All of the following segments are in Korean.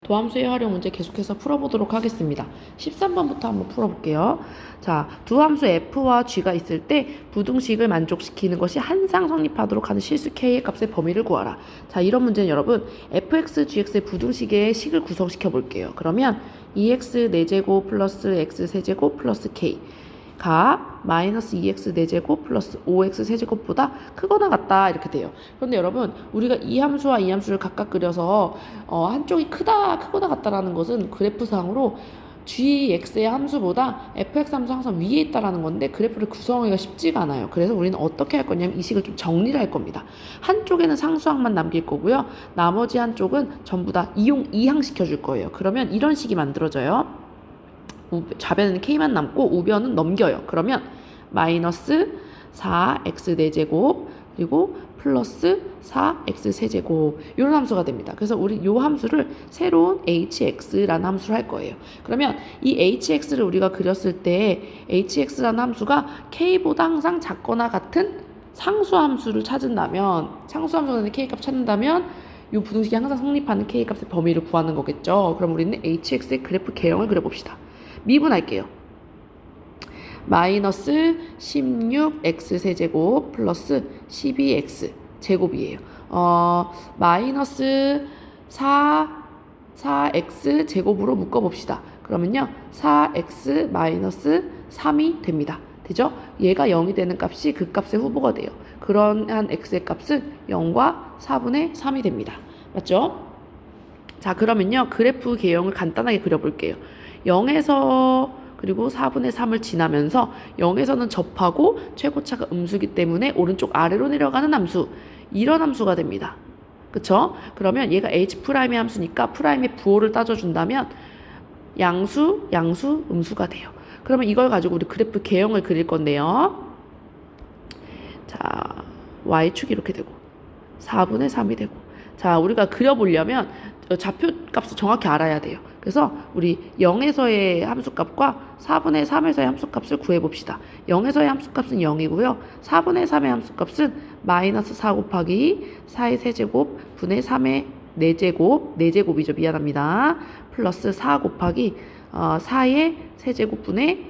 도함수의 활용 문제 계속해서 풀어보도록 하겠습니다. 13번부터 한번 풀어볼게요. 자, 두 함수 f와 g가 있을 때 부등식을 만족시키는 것이 항상 성립하도록 하는 실수 k의 값의 범위를 구하라. 자, 이런 문제는 여러분 fx, gx의 부등식의 식을 구성시켜 볼게요. 그러면 2x 4제곱 플러스 x 세제곱 플러스 k 가 마이너스 2x 4제곱 플러스 5x 세제곱보다 크거나 같다 이렇게 돼요. 그런데 여러분 우리가 이 함수와 이 함수를 각각 그려서 한쪽이 크거나 같다라는 것은 그래프상으로 gx의 함수보다 fx 함수 항상 위에 있다라는 건데 그래프를 구성하기가 쉽지가 않아요. 그래서 우리는 어떻게 할 거냐면 이 식을 좀 정리를 할 겁니다. 한쪽에는 상수항만 남길 거고요. 나머지 한쪽은 전부 다 이항시켜 줄 거예요. 그러면 이런 식이 만들어져요. 좌변에는 k만 남고 우변은 넘겨요. 그러면 마이너스 4x 4제곱 그리고 플러스 4x 세제곱 이런 함수가 됩니다. 그래서 우리 이 함수를 새로운 hx라는 함수를 할 거예요. 그러면 이 hx를 우리가 그렸을 때 hx라는 함수가 k보다 항상 작거나 같은 상수함수를 찾는다면 상수함수가 되는 k값 찾는다면 이 부등식이 항상 성립하는 k값의 범위를 구하는 거겠죠. 그럼 우리는 hx의 그래프 개형을 그려봅시다. 미분할게요. 마이너스 16x 세제곱 플러스 12x 제곱이에요. 마이너스 4x 제곱으로 묶어봅시다. 그러면요 4x 마이너스 3이 됩니다. 되죠? 얘가 0이 되는 값이 그 값의 후보가 돼요. 그러한 x의 값은 0과 4분의 3이 됩니다. 맞죠? 자, 그러면요 그래프 개형을 간단하게 그려볼게요. 0에서 그리고 4분의 3을 지나면서 0에서는 접하고 최고차가 음수기 때문에 오른쪽 아래로 내려가는 함수, 이런 함수가 됩니다. 그쵸? 그러면 얘가 h'의 함수니까 프라임의 부호를 따져준다면 양수, 음수가 돼요. 그러면 이걸 가지고 우리 그래프 개형을 그릴 건데요. 자, y축이 이렇게 되고 4분의 3이 되고, 자, 우리가 그려보려면 좌표 값을 정확히 알아야 돼요. 그래서 우리 0에서의 함수값과 4분의 3에서의 함수값을 구해봅시다. 0에서의 함수값은 0이고요. 4분의 3의 함수값은 마이너스 4 곱하기 4의 세제곱 분의 3의 4제곱, 4제곱이죠. 미안합니다. 플러스 4 곱하기 4의 세제곱 분의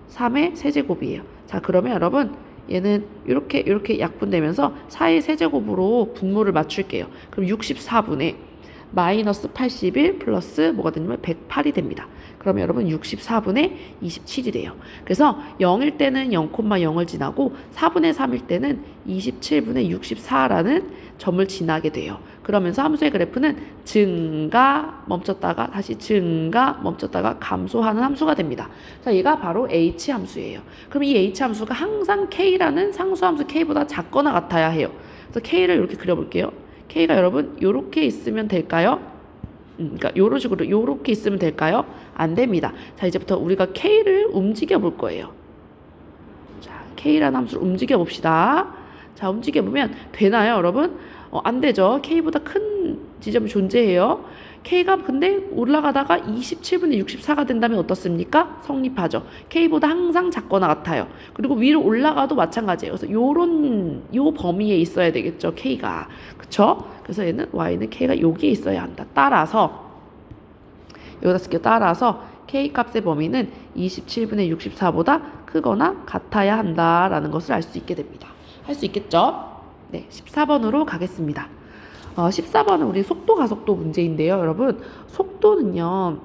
3의 세제곱이에요. 자, 그러면 여러분 얘는 이렇게 약분되면서 4의 세제곱으로 분모를 맞출게요. 그럼 64분의 마이너스 81 플러스 뭐가 되냐면 108이 됩니다. 그러면 여러분 64분의 27이 돼요. 그래서 0일 때는 0,0을 지나고 4분의 3일 때는 27분의 64라는 점을 지나게 돼요. 그러면서 함수의 그래프는 증가 멈췄다가 다시 증가 멈췄다가 감소하는 함수가 됩니다. 자, 얘가 바로 h 함수예요. 그럼 이 h 함수가 항상 k라는 상수함수 k보다 작거나 같아야 해요. 그래서 k를 이렇게 그려볼게요. k가 여러분 요렇게 있으면 될까요? 그러니까 요런 식으로 요렇게 있으면 될까요? 안 됩니다. 자, 이제부터 우리가 k를 움직여 볼 거예요. 자, k라는 함수를 움직여 봅시다. 자, 움직여 보면 되나요, 여러분? 안 되죠. k보다 큰 지점이 존재해요. k가 근데 올라가다가 27분의 64가 된다면 어떻습니까? 성립하죠. k보다 항상 작거나 같아요. 그리고 위로 올라가도 마찬가지예요. 그래서 요 범위에 있어야 되겠죠, k가. 그쵸? 그래서 얘는 y는 k가 여기에 있어야 한다. 따라서 여기다 쓸게요. 따라서 k 값의 범위는 27분의 64보다 크거나 같아야 한다라는 것을 알 수 있게 됩니다. 할 수 있겠죠? 네, 14번으로 가겠습니다. 14번은 우리 속도 가속도 문제인데요. 여러분, 속도는요.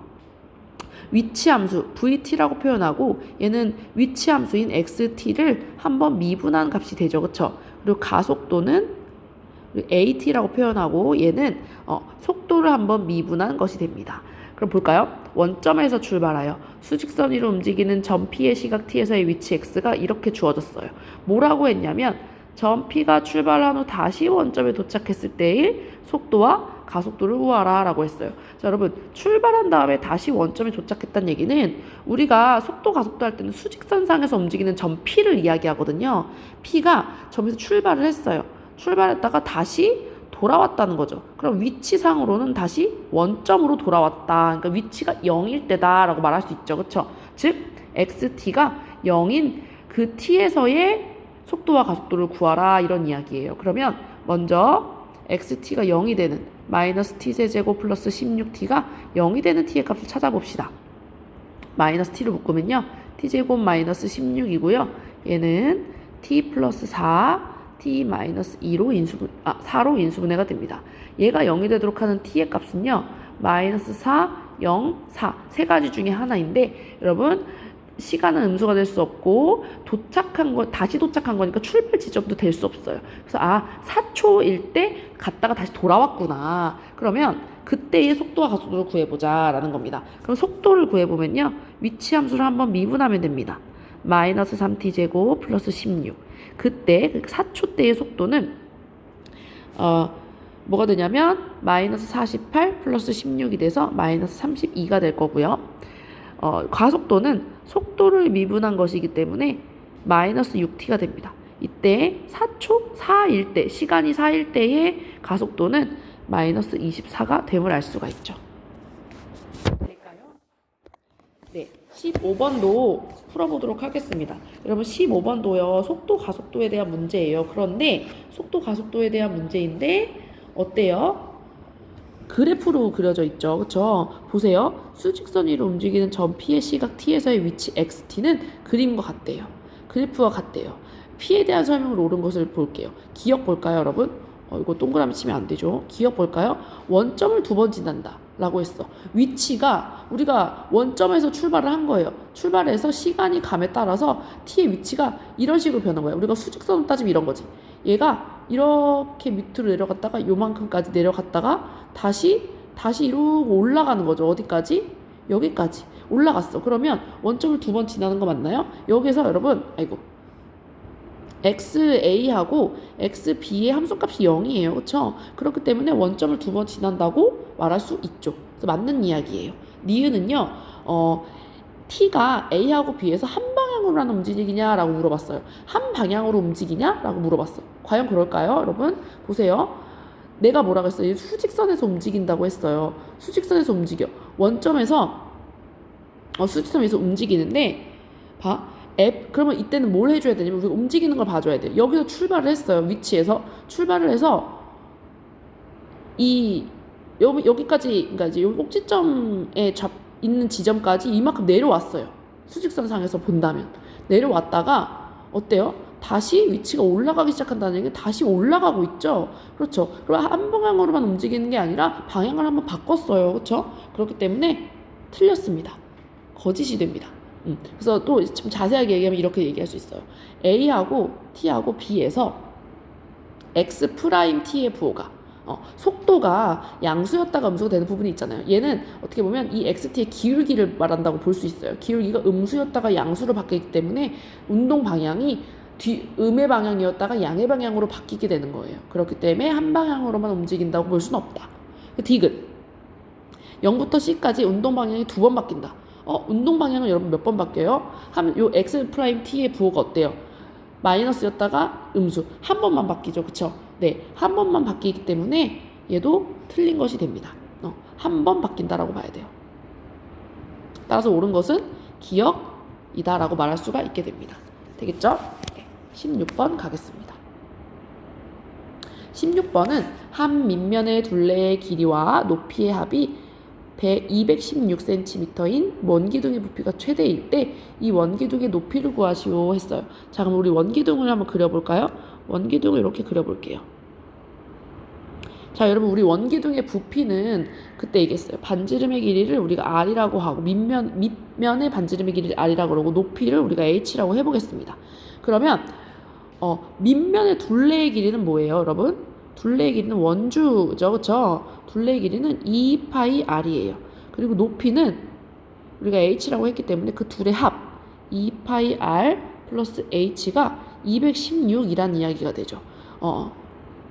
위치함수 vt라고 표현하고 얘는 위치함수인 xt를 한번 미분한 값이 되죠. 그쵸? 그리고 가속도는 at라고 표현하고 얘는 속도를 한번 미분한 것이 됩니다. 그럼 볼까요? 원점에서 출발하여 수직선 위로 움직이는 점 P의 시각 T에서의 위치 X가 이렇게 주어졌어요. 뭐라고 했냐면 점 P가 출발한 후 다시 원점에 도착했을 때의 속도와 가속도를 구하라 라고 했어요. 자, 여러분 출발한 다음에 다시 원점에 도착했다는 얘기는 우리가 속도 가속도 할 때는 수직선상에서 움직이는 점 P를 이야기하거든요. P가 점에서 출발을 했어요. 출발했다가 다시 돌아왔다는 거죠. 그럼 위치상으로는 다시 원점으로 돌아왔다. 그러니까 위치가 0일 때다 라고 말할 수 있죠. 그쵸? 즉 xt가 0인 그 t에서의 속도와 가속도를 구하라 이런 이야기예요. 그러면 먼저 xt가 0이 되는 마이너스 t세제곱 플러스 16t가 0이 되는 t의 값을 찾아봅시다. 마이너스 t를 묶으면요. t제곱 마이너스 16이고요. 얘는 t 플러스 4, t 마이너스 4로 인수분해가 됩니다. 얘가 0이 되도록 하는 t의 값은요. 마이너스 4, 0, 4 세 가지 중에 하나인데 여러분 시간은 음수가 될 수 없고 다시 도착한 거니까 출발 지점도 될 수 없어요. 그래서 4초일 때 갔다가 다시 돌아왔구나. 그러면 그때의 속도와 가속도를 구해보자 라는 겁니다. 그럼 속도를 구해보면요. 위치 함수를 한번 미분하면 됩니다. 마이너스 3t제곱 플러스 16. 그때 4초 때의 속도는 뭐가 되냐면 마이너스 48 플러스 16이 돼서 마이너스 32가 될 거고요. 가속도는 속도를 미분한 것이기 때문에 마이너스 6t가 됩니다. 이때 4일 때, 시간이 4일 때의 가속도는 마이너스 24가 됨을 알 수가 있죠. 될까요? 네, 15번도 풀어보도록 하겠습니다. 여러분 15번도요. 속도 가속도에 대한 문제예요. 그런데 속도 가속도에 대한 문제인데 어때요? 그래프로 그려져 있죠. 그쵸? 보세요. 수직선 위로 움직이는 점 P의 시각 T에서의 위치 XT는 그림과 같대요. 그래프와 같대요. P에 대한 설명으로 옳은 것을 볼게요. 기억 볼까요, 여러분? 이거 동그라미 치면 안 되죠. 기억 볼까요? 원점을 2번 지난다 라고 했어. 위치가 우리가 원점에서 출발을 한 거예요. 출발해서 시간이 감에 따라서 T의 위치가 이런 식으로 변한 거예요. 우리가 수직선으로 따지면 이런 거지. 얘가 이렇게 밑으로 내려갔다가 요만큼까지 내려갔다가 다시 이러고 올라가는 거죠. 어디까지? 여기까지 올라갔어. 그러면 원점을 2번 지나는 거 맞나요? 여기서 여러분 XA하고 XB의 함수값이 0이에요. 그렇죠? 그렇기 때문에 원점을 2번 지난다고 말할 수 있죠. 그래서 맞는 이야기예요. 니은은요. T가 A하고 B에서 한 방향으로만 움직이냐라고 물어봤어요. 한 방향으로 움직이냐라고 물어봤어. 과연 그럴까요? 여러분 보세요. 내가 뭐라고 했어요? 수직선에서 움직인다고 했어요. 수직선에서 움직여. 원점에서 수직선에서 움직이는데 그러면 이때는 뭘 해줘야 되냐면 우리가 움직이는 걸 봐줘야 돼요. 여기서 출발을 했어요. 위치에서 출발을 해서 여기까지 그러니까 이제 여기 꼭지점에 있는 지점까지 이만큼 내려왔어요. 수직선상에서 본다면 내려왔다가 어때요? 다시 위치가 올라가기 시작한다는 얘기는 다시 올라가고 있죠. 그렇죠. 그럼 한 방향으로만 움직이는 게 아니라 방향을 한번 바꿨어요. 그렇죠? 그렇기 때문에 틀렸습니다. 거짓이 됩니다. 그래서 또 좀 자세하게 얘기하면 이렇게 얘기할 수 있어요. A하고 T하고 B에서 X 프라임 T의 부호가 속도가 양수였다가 음수가 되는 부분이 있잖아요. 얘는 어떻게 보면 이 XT의 기울기를 말한다고 볼 수 있어요. 기울기가 음수였다가 양수로 바뀌기 때문에 운동 방향이 음의 방향이었다가 양의 방향으로 바뀌게 되는 거예요. 그렇기 때문에 한 방향으로만 움직인다고 볼 수는 없다. 디귿 0부터 C까지 운동 방향이 2번 바뀐다. 운동 방향은 여러분 몇 번 바뀌어요? 하면 요 X 프라임 T의 부호가 어때요? 마이너스였다가 음수 한 번만 바뀌죠. 그쵸? 네, 한 번만 바뀌기 때문에 얘도 틀린 것이 됩니다. 한 번 바뀐다라고 봐야 돼요. 따라서 옳은 것은 기억이다라고 말할 수가 있게 됩니다. 되겠죠? 16번 가겠습니다. 16번은 한 밑면의 둘레의 길이와 높이의 합이 216cm인 원기둥의 부피가 최대일 때 이 원기둥의 높이를 구하시오 했어요. 자, 그럼 우리 원기둥을 한번 그려볼까요? 원기둥을 이렇게 그려볼게요. 자, 여러분 우리 원기둥의 부피는 그때 얘기했어요. 반지름의 길이를 우리가 R이라고 하고 밑면의 반지름의 길이를 R이라고 그러고 높이를 우리가 H라고 해보겠습니다. 그러면 밑면의 둘레의 길이는 뭐예요, 여러분? 둘레의 길이는 원주죠, 그쵸? 둘레의 길이는 2파이 R이에요. 그리고 높이는 우리가 H라고 했기 때문에 그 둘의 합 2파이 R 플러스 H가 216이란 이야기가 되죠.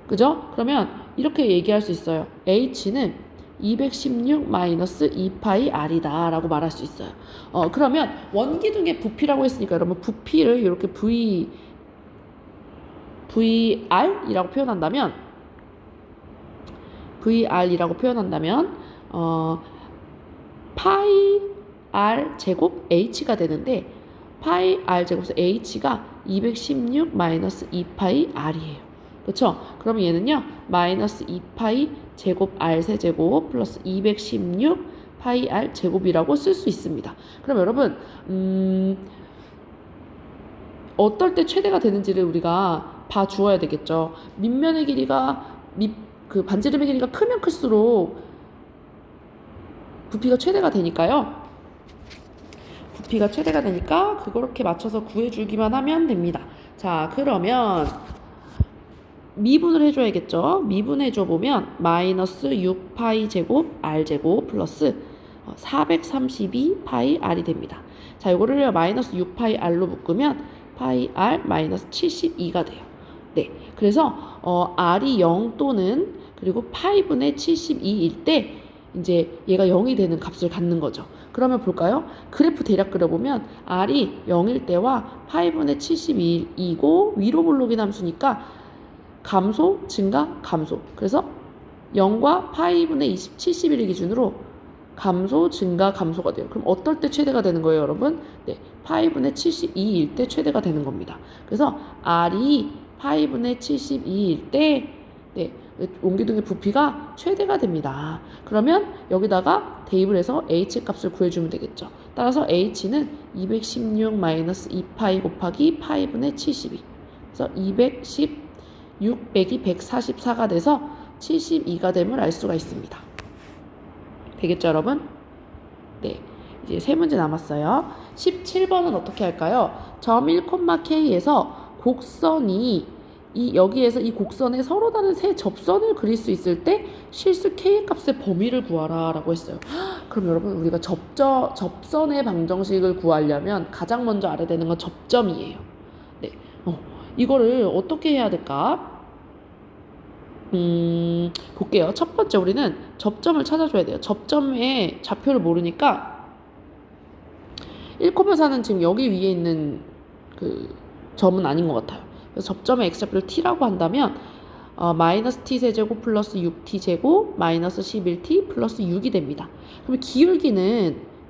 그죠? 그러면 이렇게 얘기할 수 있어요. H는 216 마이너스 2파이 R이다 라고 말할 수 있어요. 그러면 원기둥의 부피라고 했으니까 여러분 부피를 이렇게 VR이라고 표현한다면 파이 R 제곱 H가 되는데 파이 R 제곱에서 H가 216 마이너스 2파이 R이에요. 그렇죠? 그러면 얘는요 마이너스 2파이 제곱 R 세제곱 플러스 216 파이 R 제곱이라고 쓸 수 있습니다. 그럼 여러분 어떨 때 최대가 되는지를 우리가 봐주어야 되겠죠. 밑면의 길이가 그 반지름의 길이가 크면 클수록 부피가 최대가 되니까요. 부피가 최대가 되니까 그렇게 맞춰서 구해주기만 하면 됩니다. 자, 그러면 미분을 해줘야겠죠. 미분해줘 보면 마이너스 6파이 제곱 R 제곱 플러스 432 파이 R이 됩니다. 자, 이거를 마이너스 6파이 R로 묶으면 파이 R 마이너스 72가 돼요. 네, 그래서 R이 0 또는 그리고 파이분의 72일 때 이제 얘가 0이 되는 값을 갖는 거죠. 그러면 볼까요? 그래프 대략 그려보면 R이 0일 때와 파이분의 72이고 위로 볼록인 함수니까 감소, 증가, 감소. 그래서 0과 파이분의 71을 기준으로 감소, 증가, 감소가 돼요. 그럼 어떨 때 최대가 되는 거예요, 여러분? 네, 파이분의 72일 때 최대가 되는 겁니다. 그래서 R이 파이분의 72일 때 네, 옹기둥의 부피가 최대가 됩니다. 그러면 여기다가 대입을 해서 H 값을 구해주면 되겠죠. 따라서 H는 216 마이너스 2파이 곱하기 파이분의 72. 그래서 216 빼기 144가 돼서 72가 됨을 알 수가 있습니다. 되겠죠, 여러분? 네, 이제 세 문제 남았어요. 17번은 어떻게 할까요? 점 1,K에서 곡선이 여기에서 이 곡선에 서로 다른 세 접선을 그릴 수 있을 때 실수 K의 값의 범위를 구하라 라고 했어요. 그럼 여러분 우리가 접선의 방정식을 구하려면 가장 먼저 알아야 되는 건 접점이에요. 네, 이거를 어떻게 해야 될까? 볼게요. 첫 번째 우리는 접점을 찾아줘야 돼요. 접점의 좌표를 모르니까 1,4는 지금 여기 위에 있는 그 점은 아닌 것 같아요. 그래서 접점의 x좌표를 t라고 한다면 마이너스 t 세제곱 플러스 6t제곱 마이너스 11t 플러스 6이 됩니다. 그러면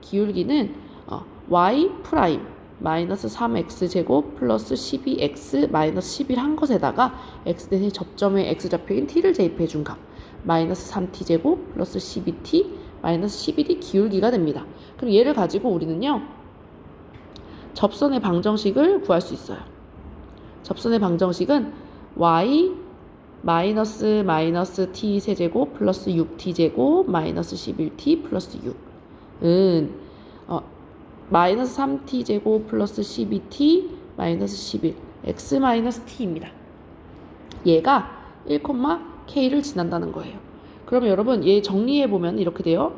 기울기는 y 프라임 마이너스 3x제곱 플러스 12x 마이너스 11 한 것에다가 x대의 접점의 x좌표인 t를 대입해 준 값 마이너스 3t제곱 플러스 12t 마이너스 11이 기울기가 됩니다. 그럼 얘를 가지고 우리는요 접선의 방정식을 구할 수 있어요. 접선의 방정식은 y 마이너스 t 세제곱 플러스 6t제곱 마이너스 11t 플러스 6은 마이너스 3t제곱 플러스 12t 마이너스 11 x 마이너스 t입니다. 얘가 1,k를 지난다는 거예요. 그러면 여러분 얘 정리해보면 이렇게 돼요.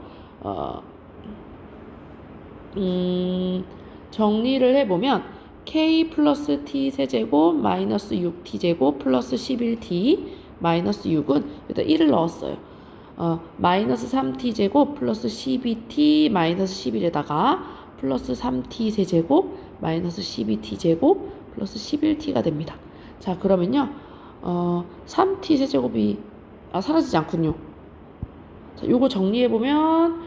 정리를 해보면 k 플러스 t 세제곱 마이너스 6t제곱 플러스 11t 마이너스 6은 여기다 1을 넣었어요. 마이너스 3t제곱 플러스 12t 마이너스 11에다가 플러스 3t 세제곱 마이너스 12t제곱 플러스 11t가 됩니다. 자, 그러면요 3t 세제곱이 사라지지 않군요. 자, 요거 정리를 해보면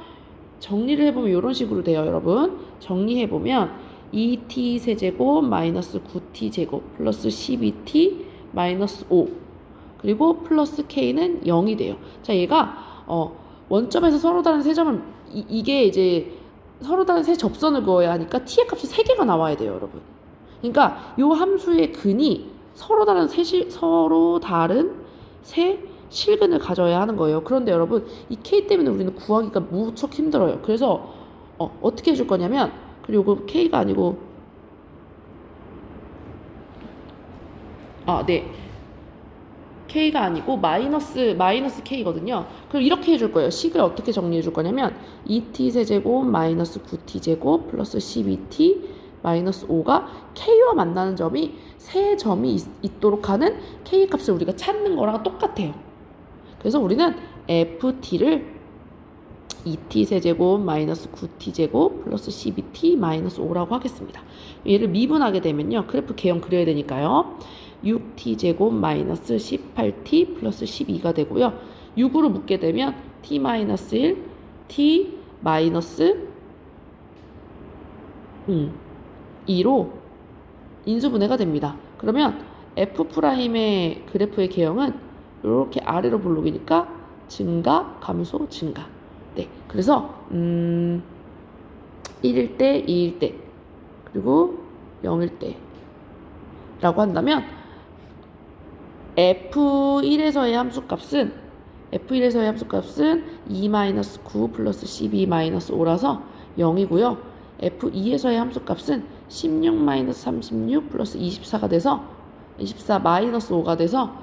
이런 식으로 돼요, 여러분. 정리해보면 2t 세제곱 마이너스 9t 제곱 플러스 12t 마이너스 5 그리고 플러스 k는 0이 돼요. 자, 얘가 원점에서 서로 다른 세 점을 이게 이제 서로 다른 세 접선을 그어야 하니까 t의 값이 3개가 나와야 돼요, 여러분. 그러니까 이 함수의 근이 서로 다른 세 실근을 가져야 하는 거예요. 그런데 여러분 이 k 때문에 우리는 구하기가 무척 힘들어요. 그래서 어떻게 해줄 거냐면 그리고 k가 아니고 네, k가 아니고 마이너스 k거든요. 그럼 이렇게 해줄 거예요. 식을 어떻게 정리해 줄 거냐면 2t 세제곱 마이너스 9t 제곱 플러스 12t 마이너스 5가 k와 만나는 점이 세 점이 있도록 하는 k 값을 우리가 찾는 거랑 똑같아요. 그래서 우리는 ft를 2t 세제곱 마이너스 9t 제곱 플러스 12t 마이너스 5라고 하겠습니다. 얘를 미분하게 되면요 그래프 개형 그려야 되니까요 6t 제곱 마이너스 18t 플러스 12가 되고요 6으로 묶게 되면 t 마이너스 1 t 마이너스 2로 인수분해가 됩니다. 그러면 f'의 그래프의 개형은 이렇게 아래로 볼록이니까 증가, 감소, 증가. 네, 그래서 1일 때, 2일 때, 그리고 0일 때라고 한다면 F1에서의 함수값은 2-9 플러스 12-5라서 0이고요. F2에서의 함수값은 16-36 플러스 24가 돼서 24-5가 돼서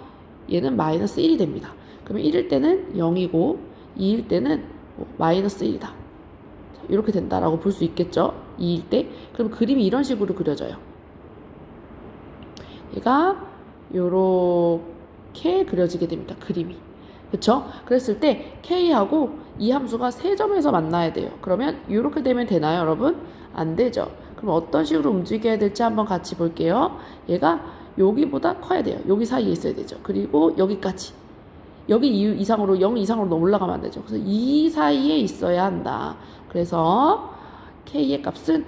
얘는 마이너스 1이 됩니다. 그러면 1일 때는 0이고 2일 때는 마이너스 1이다. 이렇게 된다라고 볼 수 있겠죠. 2일 때. 그럼 그림이 이런 식으로 그려져요. 얘가 요렇게 그려지게 됩니다. 그림이. 그쵸? 그랬을 때 K하고 이 함수가 세 점에서 만나야 돼요. 그러면 이렇게 되면 되나요, 여러분? 안 되죠. 그럼 어떤 식으로 움직여야 될지 한번 같이 볼게요. 얘가 여기보다 커야 돼요. 여기 사이에 있어야 되죠. 그리고 여기까지. 여기 이상으로 0 이상으로 올라가면 안 되죠. 그래서 이 사이에 있어야 한다. 그래서 K의 값은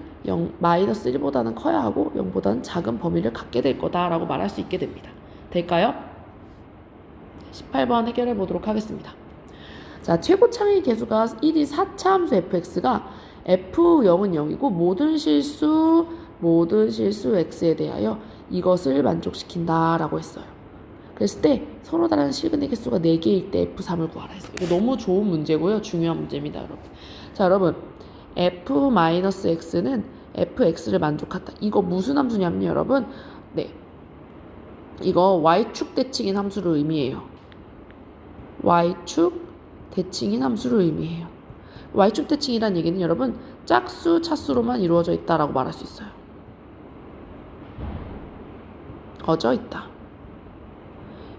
마이너스 1보다는 커야 하고 0보다는 작은 범위를 갖게 될 거다라고 말할 수 있게 됩니다. 될까요? 18번 해결해 보도록 하겠습니다. 자, 최고차의 계수가 1인 4차 함수 fx가 f0은 0이고 모든 실수 x에 대하여 이것을 만족시킨다 라고 했어요. 그랬을 때 서로 다른 실근의 개수가 4개일 때 f3을 구하라 했어요. 이거 너무 좋은 문제고요. 중요한 문제입니다, 여러분. 자, 여러분. f-x는 fx를 만족한다. 이거 무슨 함수냐면요, 여러분. 네. 이거 y축 대칭인 함수를 의미해요. y축 대칭인 함수를 의미해요. y축 대칭이란 얘기는 여러분 짝수, 차수로만 이루어져 있다라고 말할 수 있어요. 어져 있다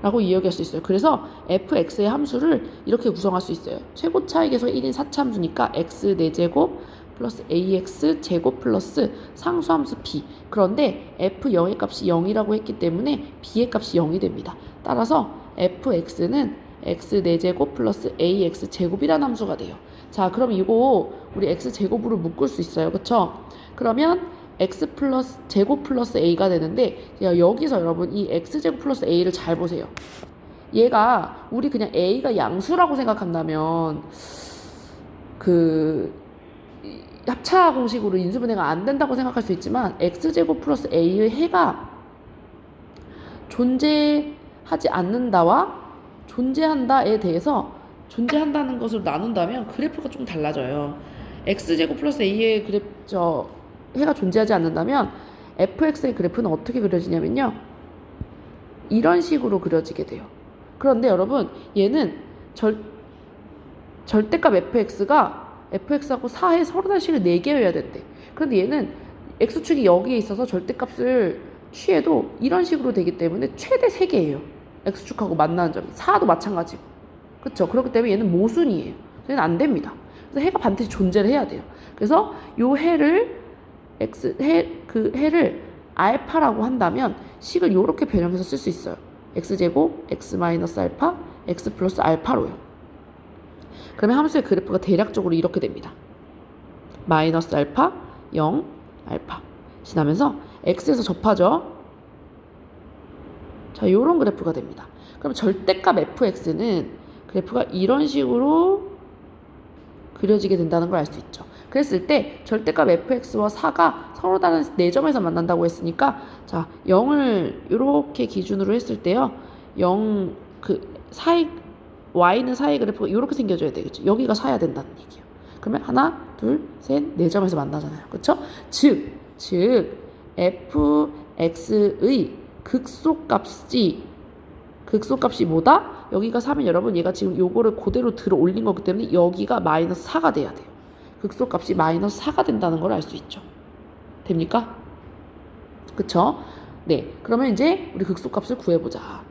라고 이야기할 수 있어요. 그래서 fx의 함수를 이렇게 구성할 수 있어요. 최고차의 계수가 1인 4차 함수니까 x 4제곱 플러스 ax 제곱 플러스 상수함수 b. 그런데 f0의 값이 0이라고 했기 때문에 b의 값이 0이 됩니다. 따라서 fx는 x 4제곱 플러스 ax 제곱이라는 함수가 돼요. 자, 그럼 이거 우리 x 제곱으로 묶을 수 있어요. 그쵸? 그러면 x 플러스 제곱 플러스 a가 되는데 여기서 여러분 이 x 제곱 플러스 a를 잘 보세요. 얘가 우리 그냥 a가 양수라고 생각한다면 그 합차 공식으로 인수분해가 안 된다고 생각할 수 있지만 x 제곱 플러스 a의 해가 존재하지 않는다와 존재한다에 대해서 존재한다는 것을 나눈다면 그래프가 좀 달라져요. x제곱 플러스 a의 해가 존재하지 않는다면 fx의 그래프는 어떻게 그려지냐면요. 이런 식으로 그려지게 돼요. 그런데 여러분 얘는 절대값 fx하고 4의 서로 다른 식을 4개여야 된대. 그런데 얘는 x축이 여기에 있어서 절대값을 취해도 이런 식으로 되기 때문에 최대 3개예요. x축하고 만나는 점이. 4도 마찬가지고. 그쵸? 그렇기 때문에 얘는 모순이에요. 얘는 안 됩니다. 그래서 해가 반드시 존재를 해야 돼요. 그래서 요 해를 그 해를 알파라고 한다면 식을 이렇게 변형해서 쓸 수 있어요. x제곱, x 마이너스 알파, x 플러스 알파로요. 그러면 함수의 그래프가 대략적으로 이렇게 됩니다. 마이너스 알파, 0, 알파 지나면서 x에서 접하죠. 자, 요런 그래프가 됩니다. 그럼 절대값 fx는 그래프가 이런 식으로 그려지게 된다는 걸 알 수 있죠. 그랬을 때 절대값 fx와 4가 서로 다른 4점에서 만난다고 했으니까 자, 0을 이렇게 기준으로 했을 때요. 4의 y는 4의 그래프가 이렇게 생겨줘야 되겠죠. 여기가 4야 된다는 얘기예요. 그러면 하나, 둘, 셋, 4점에서 만나잖아요. 그렇죠? 즉 fx의 극소값이 뭐다? 여기가 3은 여러분 얘가 지금 요거를 그대로 들어 올린 거기 때문에 여기가 마이너스 4가 돼야 돼요. 극소값이 마이너스 4가 된다는 걸 알 수 있죠. 됩니까? 그쵸? 네. 그러면 이제 우리 극소값을 구해보자.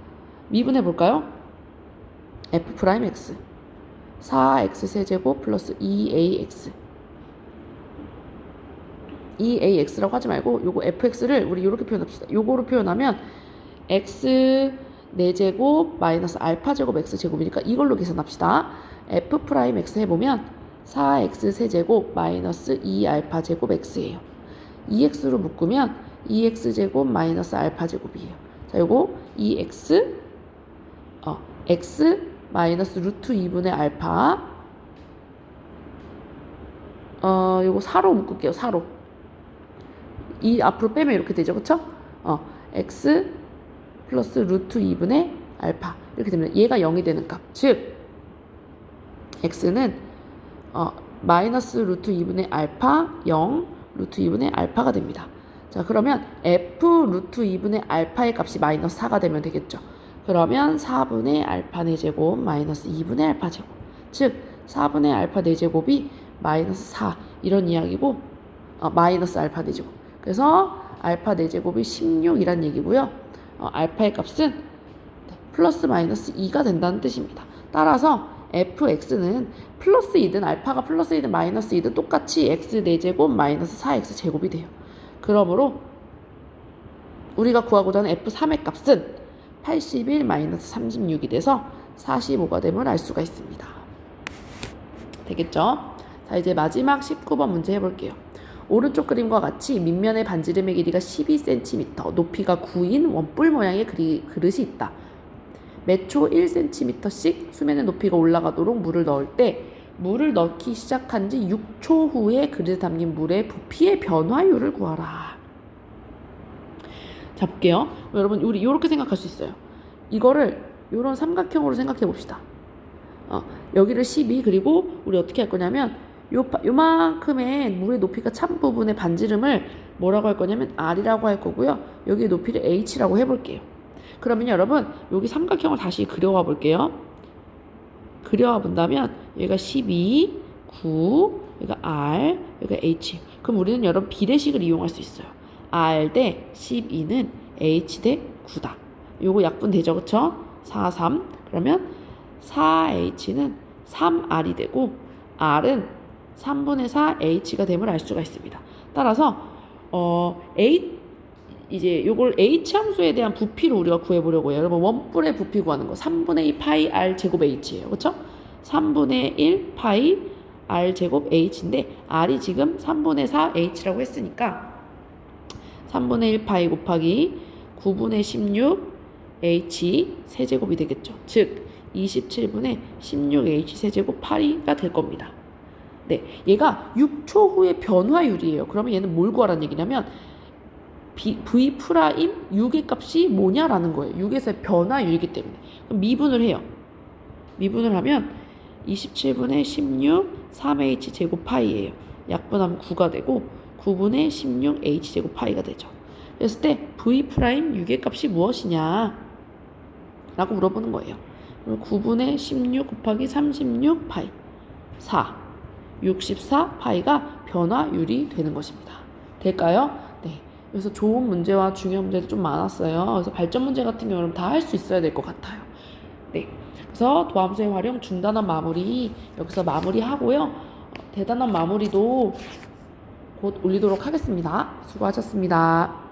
미분해 볼까요? f'x 4x 세제곱 플러스 2ax 2ax라고 하지 말고 요거 fx를 우리 이렇게 표현합시다. 요거로 표현하면 x 4제곱 마이너스 알파 제곱 x 제곱이니까 이걸로 계산합시다. f'x 해보면 4x 세제곱 마이너스 2알파 제곱 x예요. 2x로 묶으면 2x 제곱 마이너스 알파 제곱이에요. 자, 요거 2x x 마이너스 루트 2분의 알파 요거 4로 묶을게요. 4로. 이 앞으로 빼면 이렇게 되죠. 그쵸? x 플러스 루트 2분의 알파 이렇게 되면 얘가 0이 되는 값. 즉 x는 마이너스 루트 2분의 알파 0 루트 2분의 알파가 됩니다. 자, 그러면 f 루트 2분의 알파의 값이 마이너스 4가 되면 되겠죠. 그러면 4분의 알파 4제곱 마이너스 2분의 알파 제곱. 즉 4분의 알파 4제곱이 마이너스 4 이런 이야기고 마이너스 알파 4제곱. 그래서 알파 4제곱이 16이란 얘기고요. 알파의 값은 플러스 마이너스 2가 된다는 뜻입니다. 따라서 fx는 플러스 2든 알파가 플러스 2든 마이너스 2든 똑같이 x 4제곱 마이너스 4x 제곱이 돼요. 그러므로 우리가 구하고자 하는 f3의 값은 81 마이너스 36이 돼서 45가 됨을 알 수가 있습니다. 되겠죠? 자, 이제 마지막 19번 문제 해볼게요. 오른쪽 그림과 같이 밑면의 반지름의 길이가 12cm, 높이가 9인 원뿔 모양의 그릇이 있다. 매초 1cm씩 수면의 높이가 올라가도록 물을 넣을 때 물을 넣기 시작한 지 6초 후에 그릇에 담긴 물의 부피의 변화율을 구하라. 자, 볼게요. 여러분, 우리 이렇게 생각할 수 있어요. 이거를 이런 삼각형으로 생각해 봅시다. 여기를 12, 그리고 우리 어떻게 할 거냐면 요만큼의 물의 높이가 찬 부분의 반지름을 뭐라고 할 거냐면 R이라고 할 거고요. 여기 높이를 H라고 해볼게요. 그러면 여러분 여기 삼각형을 다시 그려와 볼게요. 그려와 본다면 여기가 12, 9, 여기가 R, 여기가 H. 그럼 우리는 여러분 비례식을 이용할 수 있어요. R 대 12는 H 대 9다. 요거 약분되죠, 그쵸? 4, 3. 그러면 4H는 3R이 되고 R은 3분의 4 H가 됨을 알 수가 있습니다. 따라서 이제 요걸 H 함수에 대한 부피를 우리가 구해보려고 해요. 여러분 원뿔의 부피 구하는 거 3분의 2 파이 R 제곱 H예요. 그렇죠? 3분의 1 파이 R 제곱 H인데 R이 지금 3분의 4 H라고 했으니까 3분의 1 파이 곱하기 9분의 16 H 세제곱이 되겠죠. 즉 27분의 16H 세제곱 8이가 될 겁니다. 네, 얘가 6초 후의 변화율이에요. 그러면 얘는 뭘 구하라는 얘기냐면 V 프라임 6의 값이 뭐냐라는 거예요. 6에서의 변화율이기 때문에. 그럼 미분을 해요. 미분을 하면 27분의 16 3H 제곱 파이예요. 약분하면 9가 되고 9분의 16H 제곱 파이가 되죠. 그랬을 때 V 프라임 6의 값이 무엇이냐 라고 물어보는 거예요. 9분의 16 곱하기 36 파이 4 64 파이가 변화율이 되는 것입니다. 될까요? 네. 그래서 좋은 문제와 중요한 문제도 좀 많았어요. 그래서 발전 문제 같은 경우는 다 할 수 있어야 될 것 같아요. 네. 그래서 도함수의 활용 중단한 마무리 여기서 마무리하고요. 대단한 마무리도 곧 올리도록 하겠습니다. 수고하셨습니다.